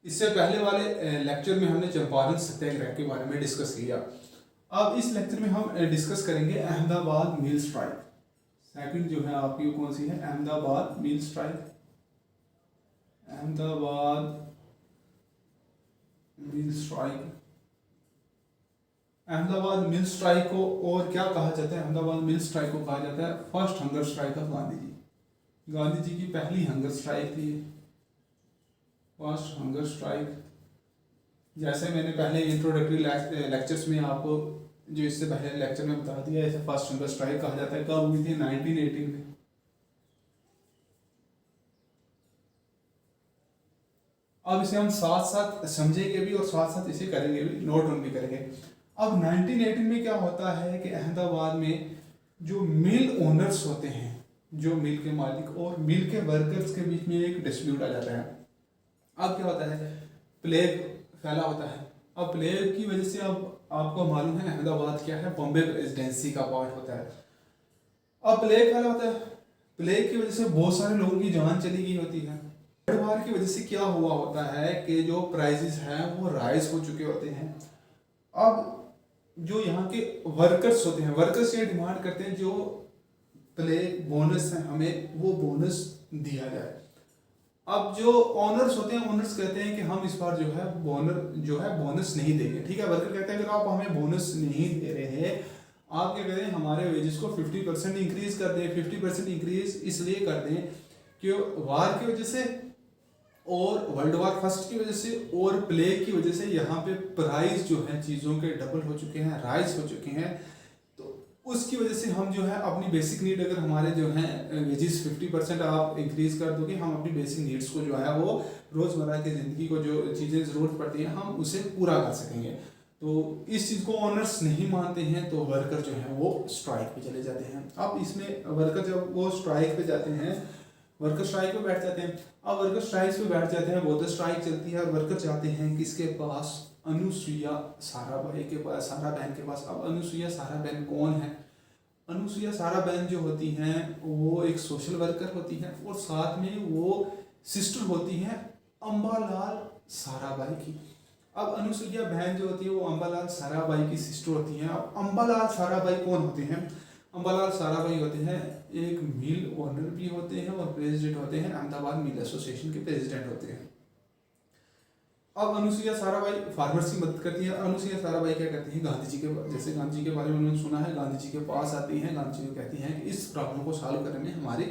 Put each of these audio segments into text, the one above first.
इससे पहले वाले लेक्चर में हमने चंपारण सत्याग्रह के बारे में डिस्कस किया। अब इस लेक्चर में हम डिस्कस करेंगे अहमदाबाद मिल स्ट्राइक। सेकंड जो है आपकी कौन सी है, अहमदाबाद मिल स्ट्राइक। अहमदाबाद मिल स्ट्राइक, अहमदाबाद मिल स्ट्राइक को और क्या कहा जाता है? अहमदाबाद मिल स्ट्राइक को कहा जाता है first hunger strike of Gandhi ji. Gandhi ji की पहली हंगर स्ट्राइक थी, फर्स्ट हंगर स्ट्राइक। जैसे मैंने पहले इंट्रोडक्टरी लेक्चर्स में आपको जो इससे पहले लेक्चर में बता दिया, इसे फर्स्ट हंगर स्ट्राइक कहा जाता है। कब हुई थी? 1918 में। अब इसे हम साथ साथ समझेंगे भी और साथ साथ इसे करेंगे भी, नोट डाउन भी करेंगे। अब 1918 में क्या होता है कि अहमदाबाद में जो मिल ओनर्स होते हैं, जो मिल के मालिक और मिल के वर्कर्स के बीच में एक डिस्प्यूट आ जाता है। अब क्या होता है? प्लेग फैला होता है। अब प्लेग की वजह से, अब आपको मालूम है अहमदाबाद क्या है, बॉम्बे प्रेसिडेंसी का पार्ट होता है। अब प्लेग फैला होता है, प्लेग की वजह से बहुत सारे लोगों की जान चली गई होती है। वर्ल्ड वार की वजह से क्या हुआ होता है कि जो प्राइसेस हैं वो राइज हो चुके होते हैं। अब जो यहाँ के वर्कर्स होते हैं, वर्कर्स ये डिमांड करते हैं जो प्लेग बोनस है हमें वो बोनस दिया जाए। अब जो ओनर्स होते हैं, ओनर्स कहते हैं कि हम इस बार जो है बोनस नहीं देंगे। ठीक है, वर्कर कहते हैं अगर आप हमें बोनस नहीं दे रहे हैं, आप क्या करें, हमारे वेजेस को 50% इंक्रीज कर दें। 50% इंक्रीज इसलिए कर दें कि वार की वजह से और वर्ल्ड वार फर्स्ट की वजह से और प्लेग की वजह से यहाँ पे प्राइस जो है चीज़ों के डबल हो चुके हैं, राइज हो चुके हैं। तो उसकी वजह से हम जो है अपनी बेसिक नीड, अगर हमारे जो है वेजेस 50% आप इंक्रीज कर दोगे, हम अपनी बेसिक नीड्स को जो है वो रोज़मर्रा की ज़िंदगी को जो चीज़ें ज़रूरत पड़ती हैं हम उसे पूरा कर सकेंगे। तो इस चीज़ को ओनर्स नहीं मानते हैं तो वर्कर जो है वो स्ट्राइक पे चले जाते हैं। अब इसमें वर्कर जब वो स्ट्राइक पे जाते हैं, वर्कर स्ट्राइक पे बैठ जाते हैं। अब वर्कर स्ट्राइक पे बैठ जाते हैं, बहुत स्ट्राइक चलती है और वर्कर जाते हैं किसके पास? अनुसुईया साराभाई के पास, साराबहन के पास। अब अनुसुईया साराबहन कौन है? अनुसुईया साराबहन जो होती हैं वो एक सोशल वर्कर होती हैं और साथ में वो सिस्टर होती हैं अम्बालाल साराभाई की। अब अनुसुईया बहन जो होती है वो अम्बालाल साराभाई की सिस्टर होती हैं। अब अम्बालाल साराभाई कौन होते हैं? अम्बालाल साराभाई होते हैं एक मिल ओनर भी होते हैं और प्रेसिडेंट होते हैं, अहमदाबाद मिल एसोसिएशन के प्रेसिडेंट होते हैं। अब अनुसुईया साराभाई फार्मर्स की मदद करती है। अनुसुईया साराभाई क्या करती हैं, गांधी जी के, जैसे गांधी जी के बारे में उन्होंने सुना है, गांधी जी के पास आती हैं, गांधी जी को कहती हैं कि इस प्रॉब्लम को सॉल्व करने में हमारी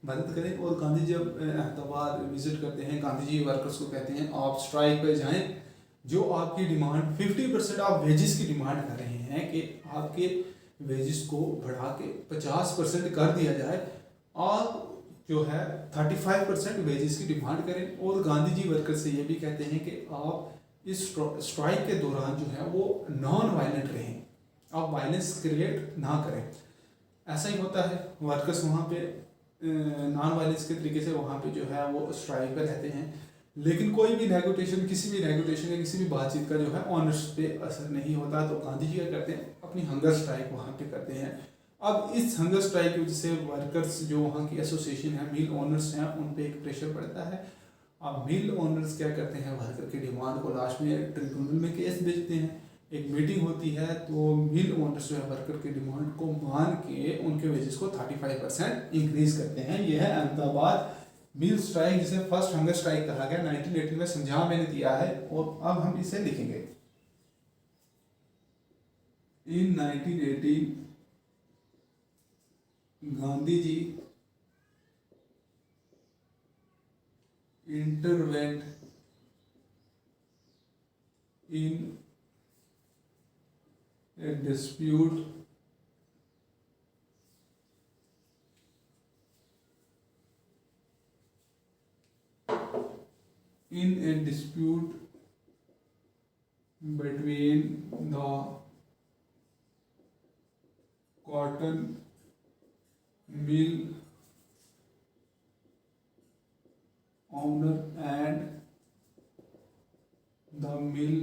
मदद करें। और गांधी जी जब अहमदाबाद विजिट करते हैं, गांधी जी वर्कर्स को कहते हैं आप स्ट्राइक पर जाएं, जो आपकी डिमांड 50% आप वेजेस की डिमांड कर रहे हैं कि आपके वेजेस को बढ़ा के 50% कर दिया जाए, आप जो है 35% वेजेस की डिमांड करें। और गांधी जी वर्कर से ये भी कहते हैं कि आप इस स्ट्राइक के दौरान जो है वो नॉन वायलेंट रहें, आप वायलेंस क्रिएट ना करें। ऐसा ही होता है, वर्कर्स वहाँ पे नॉन वायलेंस के तरीके से वहाँ पे जो है वो स्ट्राइक पे रहते हैं, लेकिन कोई भी नेगोटिएशन, किसी भी नेगोटिएशन या किसी भी बातचीत का जो है ऑनर्स पे असर नहीं होता। तो गांधी जी क्या करते हैं, अपनी हंगर स्ट्राइक वहाँ पे करते हैं। अब इस हंगर स्ट्राइक की वजह से वर्कर्स जो वहाँ की एसोसिएशन है, मिल ओनर्स हैं, उन पे एक प्रेशर पड़ता है। अब मिल ओनर्स क्या करते हैं, वर्कर की डिमांड को लास्ट में ट्रिब्यूनल में केस भेजते हैं। एक मीटिंग होती है तो मिल ओनर्स जो है वर्कर की डिमांड को मान के उनके वेजेस को 35% इंक्रीज करते हैं। यह है अहमदाबाद मिल स्ट्राइक, जिसे फर्स्ट हंगर स्ट्राइक कहा गया। 1918 में समझा मैंने दिया है और अब हम इसे लिखेंगे। इन 1918 गांधी जी इंटरवेंट इन ए dispute between the cotton mill owner and the mill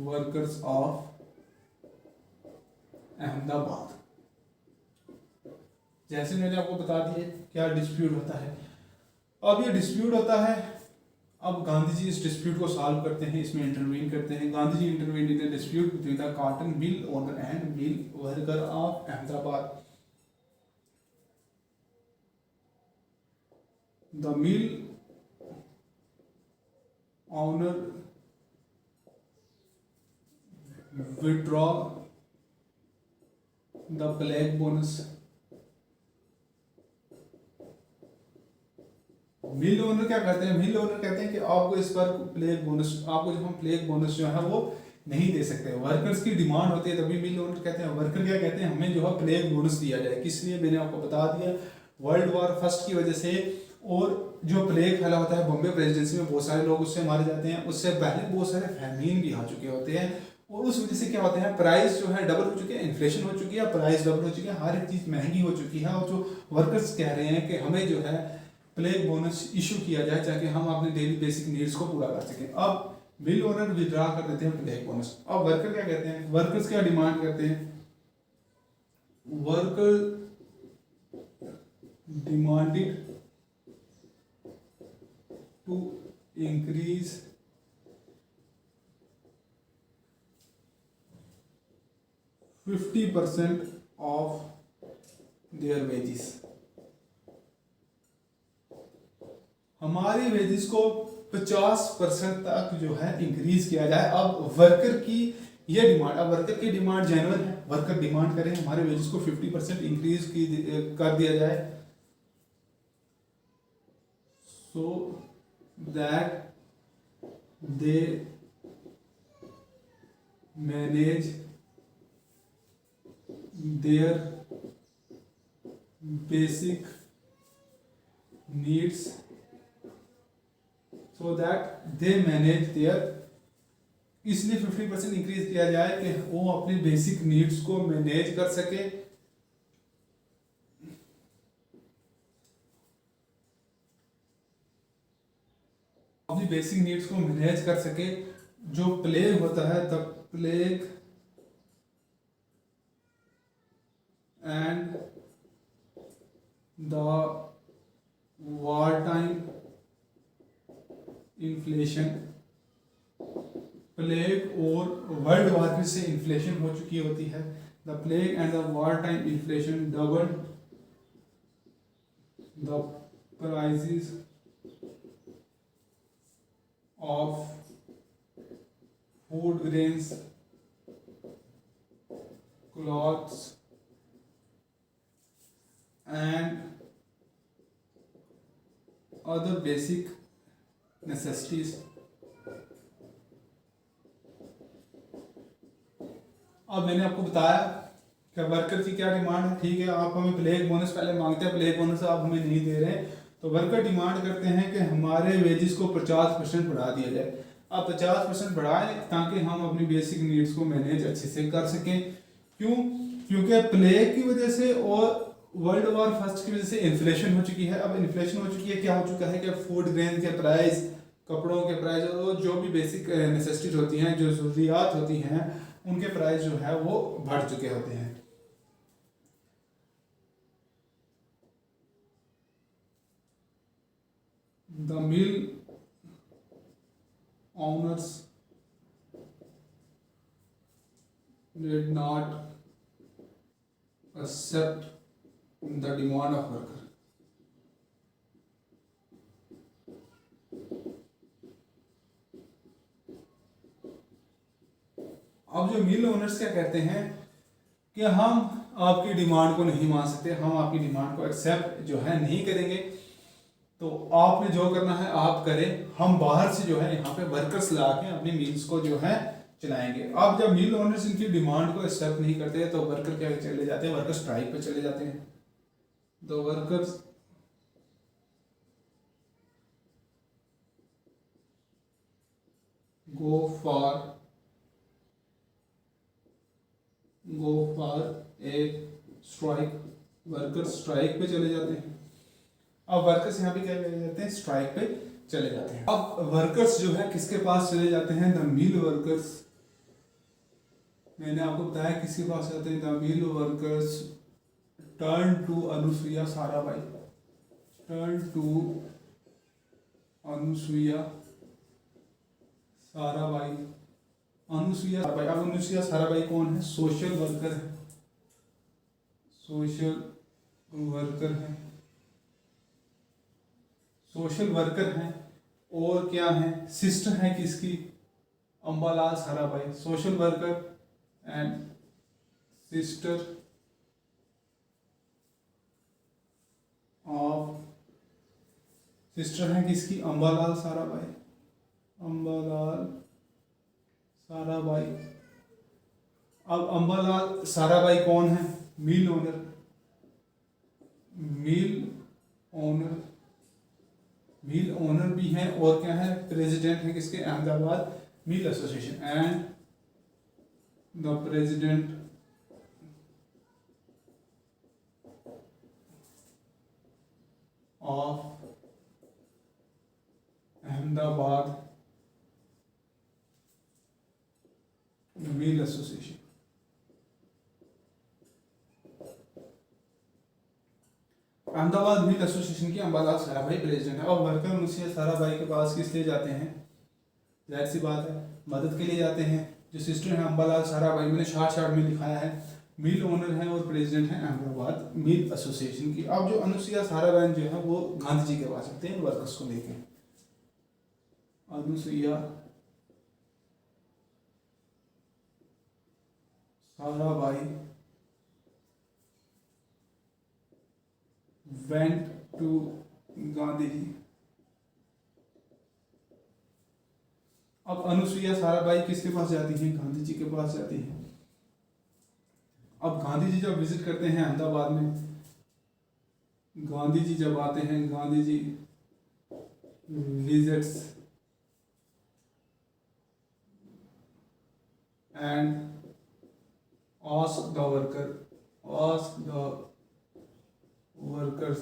workers of Ahmedabad. जैसे मैंने आपको बता दिया क्या डिस्प्यूट होता है। अब ये डिस्प्यूट होता है, अब गांधी जी इस डिस्प्यूट को सॉल्व करते हैं, इसमें इंटरवीन करते हैं। Gandhi ji intervene in the dispute between the cotton mill owner and mill worker of Ahmedabad. The mill owner withdraw the plague bonus। Mill owner क्या कहते हैं, मिल ओनर कहते हैं कि आपको इस पर प्लेग बोनस, आपको जो हम प्लेग बोनस जो है वो नहीं दे सकते। वर्कर्स की डिमांड होती है तभी मिल ओनर कहते हैं। वर्कर क्या कहते हैं, हमें जो है प्लेग बोनस दिया जाए। किस लिए, मैंने आपको बता दिया, वर्ल्ड वॉर फर्स्ट की वजह से, और जो प्लेग फैला होता है बॉम्बे प्रेसिडेंसी में, बहुत सारे लोग उससे मारे जाते हैं। उससे पहले बहुत सारे फैमीन भी आ चुके होते हैं, और उस वजह से क्या होता है, प्राइस जो है डबल हो चुके हैं, इन्फ्लेशन हो चुकी है, प्राइस डबल हो चुकी है, हर एक चीज़ महंगी हो चुकी है। और जो वर्कर्स कह रहे हैं कि हमें जो है प्लेग बोनस इशू किया जाए ताकि हम अपने डेली बेसिक नीड्स को पूरा कर सकें। अब मिल ओनर विड्रा कर देते हैं प्लेग बोनस। अब वर्कर क्या कहते हैं, वर्कर्स क्या डिमांड करते हैं, worker demanded to increase %50 of their wages. हमारी वेजेस को 50% तक जो है इंक्रीज किया जाए। अब वर्कर की ये डिमांड, अब वर्कर की डिमांड जेन्युइन है, वर्कर डिमांड करें हमारे वेजेस को 50% इंक्रीज कर दिया जाए, so that they manage there basic needs, so that they manage there, इसलिए 50% इंक्रीज किया जाए कि वो अपनी बेसिक नीड्स को मैनेज कर सके। अपनी बेसिक नीड्स को मैनेज कर सके। जो प्लेग होता है, the plague and the war time inflation, plague और वर्ल्ड वॉर से इन्फ्लेशन हो चुकी होती है। The plague and the war time inflation double the prices of food grains, clothes and other basic necessities. अब मैंने आपको बताया कि वर्कर की क्या डिमांड है। ठीक है, आप हमें प्लेग बोनस पहले मांगते हैं, प्लेग बोनस आप हमें नहीं दे रहे हैं, तो वर्कर डिमांड करते हैं कि हमारे वेजेस को 50% बढ़ा दिया जाए। आप 50% बढ़ाएं ताकि हम अपनी बेसिक नीड्स को मैनेज अच्छे से कर सकें। क्यों? क्योंकि प्लेग की वजह से और वर्ल्ड वॉर फर्स्ट की वजह से इन्फ्लेशन हो चुकी है। अब इन्फ्लेशन हो चुकी है, क्या हो चुका है कि फूड ग्रेन के प्राइस, कपड़ों के प्राइस और जो भी बेसिक नेसेसिटीज होती हैं, जो ज़रूरियात होती हैं, उनके प्राइस जो है वो बढ़ चुके होते हैं। The mill owners did not accept the demand of worker। अब जो मिल ओनर्स क्या कहते हैं कि हम आपकी डिमांड को नहीं मान सकते, हम आपकी डिमांड को एक्सेप्ट जो है नहीं करेंगे, तो आपने जो करना है आप करें, हम बाहर से जो है यहाँ पे वर्कर्स ला के अपनी मिल्स को जो है चलाएंगे। अब जब मिल ओनर्स इनकी डिमांड को एक्सेप्ट नहीं करते तो वर्कर क्या चले जाते हैं, वर्कर स्ट्राइक पे चले जाते हैं। तो workers go for a strike, worker strike पे चले जाते हैं। अब वर्कर्स यहाँ पे क्या चले जाते हैं, स्ट्राइक पे चले जाते हैं। अब वर्कर्स जो है किसके पास चले जाते हैं, द मिल वर्कर्स। मैंने आपको बताया किसके पास जाते हैं, the mill workers turn to Anusuya Sarabhai, turn to Anusuya Sarabhai. Anusuya Sarabhai, अब अनुसुईया साराभाई कौन है? सोशल वर्कर है, सोशल वर्कर है, सोशल वर्कर है। और क्या है? सिस्टर है किसकी? Ambalal Sarabhai, social worker and sister of, sister है किसकी? अंबालाल साराभाई, अंबालाल साराभाई। अब अंबालाल साराभाई कौन है? मिल ओनर, मिल ओनर, मिल ओनर भी हैं। और क्या है? प्रेसिडेंट है किसके? Ahmedabad mill association and the president of Ahmedabad mill association. Ahmedabad mill association की अंबालाल साराभाई प्रेसिडेंट है। और वर्कर अनुसुईया साराभाई के पास किस लिए जाते हैं? जाहिर सी बात है, मदद के लिए जाते हैं। जो सिस्टर है अंबालाल साराभाई, मैंने शार्ट में लिखाया है, मिल ओनर है और प्रेसिडेंट है अहमदाबाद मिल एसोसिएशन की। अब जो अनुसुईया साराभाई जो है वो गांधी जी के पास आते हैं वर्कर्स को लेकर। Anusuiya Sarabhai went to Gandhi ji. अब अनुसुईया साराभाई किसके पास जाती हैं? गांधी जी के पास जाती हैं। अब गांधी जी जब विजिट करते हैं अहमदाबाद में, गांधी जी जब आते हैं, Gandhi ji visits and ask the worker, ask the workers.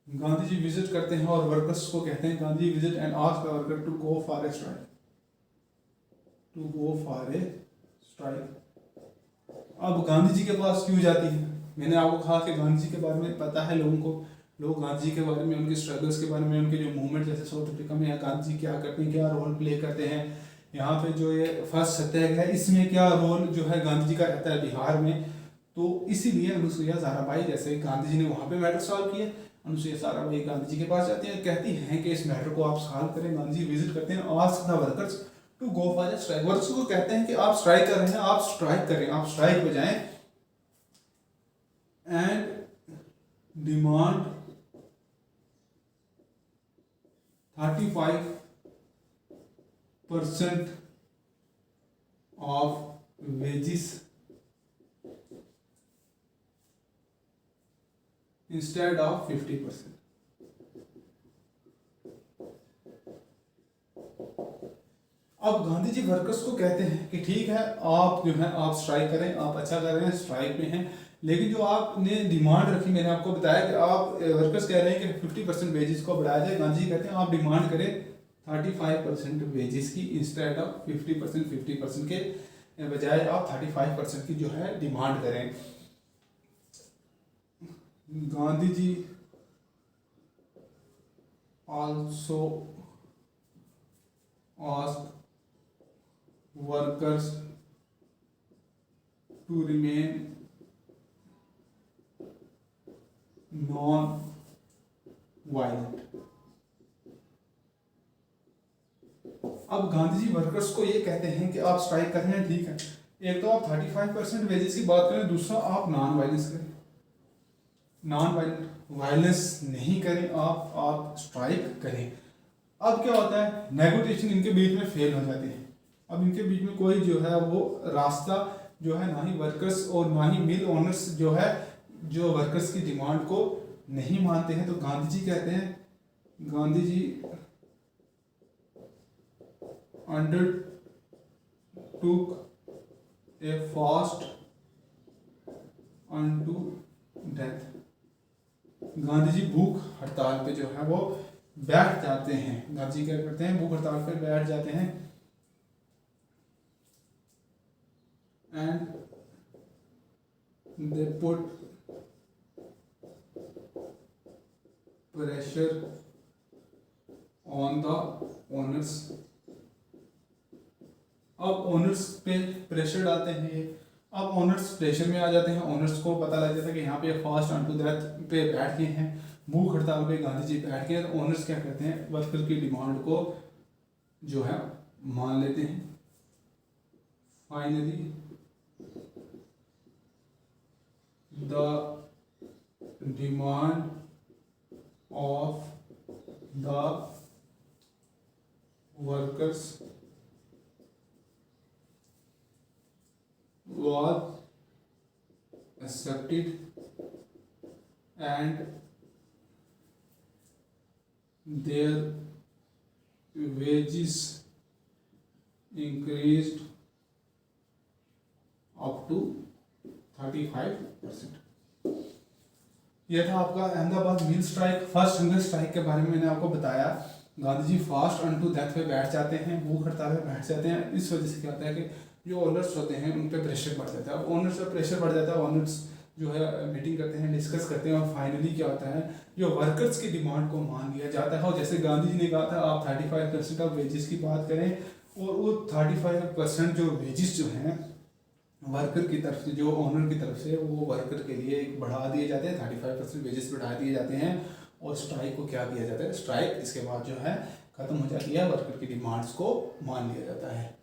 Gandhi ji visit करते हैं और वर्कर्स को कहते हैं, Gandhi visit and ask the worker to go for a strike, to go for a strike. अब गांधी जी के पास क्यों जाती है? मैंने आपको कहा कि गांधी जी के बारे में पता है लोगों को, लोग गांधी जी के बारे में, उनके स्ट्रगल्स के बारे में, उनके जो मूवमेंट जैसे साउथ अफ्रीका में गांधी जी क्या करते हैं, क्या रोल प्ले करते हैं। यहाँ पे जो ये फर्स्ट सत्याग्रह है इसमें क्या रोल जो है गांधी जी का रहता है बिहार में। तो इसीलिए अनुसुईया साराभाई, जैसे गांधी जी ने वहाँ पे मैटर सॉल्व किए, अनुसुईया साराभाई गांधी जी के पास जाती है, कहती हैं कि इस मैटर को आप सॉल्व करें। गांधी जी विजिट करते हैं, ask the workers to go for a strike. Workers को कहते हैं कि आप स्ट्राइक कर रहे हैं, आप स्ट्राइक करें, आप स्ट्राइक पे जाएं and demand 35% of wages instead of 50%। अब गांधी जी वर्कर्स को कहते हैं कि ठीक है, आप जो है आप स्ट्राइक करें, आप अच्छा कर रहे हैं, स्ट्राइक में हैं, लेकिन जो आपने डिमांड रखी, मैंने आपको बताया कि आप वर्कर्स कह रहे हैं कि 50% वेजेस को बढ़ाया जाए। गांधी जी कहते हैं आप डिमांड करें 35% वेजेस की इंस्टेड ऑफ 50%, 50% के बजाय आप 35% की जो है डिमांड करें। Gandhi ji also ask workers to remain non-violent। अब गांधी जी वर्कर्स को ये कहते हैं कि आप स्ट्राइक कर रहे हैं, ठीक है, एक तो आप 35% वेजेस की बात करें, दूसरा आप नॉन वायलेंस करें, नॉन वायलेंस नहीं करें, आप स्ट्राइक करें। अब क्या होता है, नेगोशिएशन इनके बीच में फेल हो जाते हैं। अब इनके बीच में कोई जो है वो रास्ता जो है, ना ही वर्कर्स और ना ही मिल ओनर्स जो है, जो वर्कर्स की डिमांड को नहीं मानते हैं। तो गांधी जी कहते हैं, गांधी जी undertook a fast unto death। Gandhi ji भूख हड़ताल पे जो है वो बैठ जाते हैं। गांधी जी क्या करते हैं, भूख हड़ताल पे बैठ जाते हैं and they put pressure on the owners. अब ओनर्स पे प्रेशर डालते हैं ये। अब ओनर्स प्रेशर में आ जाते हैं, ओनर्स को पता लग जाता है कि यहाँ पे फास्ट ऑन टू डेथ पे बैठ गए हैं, भूख हड़ताल पे गांधी जी बैठ गए हैं। तो ओनर्स क्या करते हैं, वर्कर की डिमांड को जो है मान लेते हैं। Finally the demand of the workers was accepted and their wages increased up to 35%। यह था आपका अहमदाबाद मिल स्ट्राइक, फर्स्ट हंगर स्ट्राइक के बारे में मैंने आपको बताया। Gandhi ji fast on to death पे बैठ जाते हैं, भूख हड़ताल पे बैठ जाते हैं। इस वजह से क्या होता है कि जो ओनर्स होते हैं उन पे प्रेशर बढ़ जाता है। अब ओनर्स पे प्रेशर बढ़ जाता है, ओनर्स जो है मीटिंग करते हैं, डिस्कस करते हैं, और फाइनली क्या होता है, जो वर्कर्स की डिमांड को मान लिया जाता है। और जैसे गांधी जी ने कहा था आप 35% ऑफ वेजेस की बात करें, और वो 35% जो वेजेस जो हैं वर्कर की तरफ से, जो ओनर की तरफ से, वो वर्कर के लिए बढ़ा दिए जाते हैं, 35% वेजेस बढ़ा दिए जाते हैं। और स्ट्राइक को क्या किया जाता है, स्ट्राइक इसके बाद जो है खत्म हो जाती है, वर्कर की डिमांड्स को मान लिया जाता है।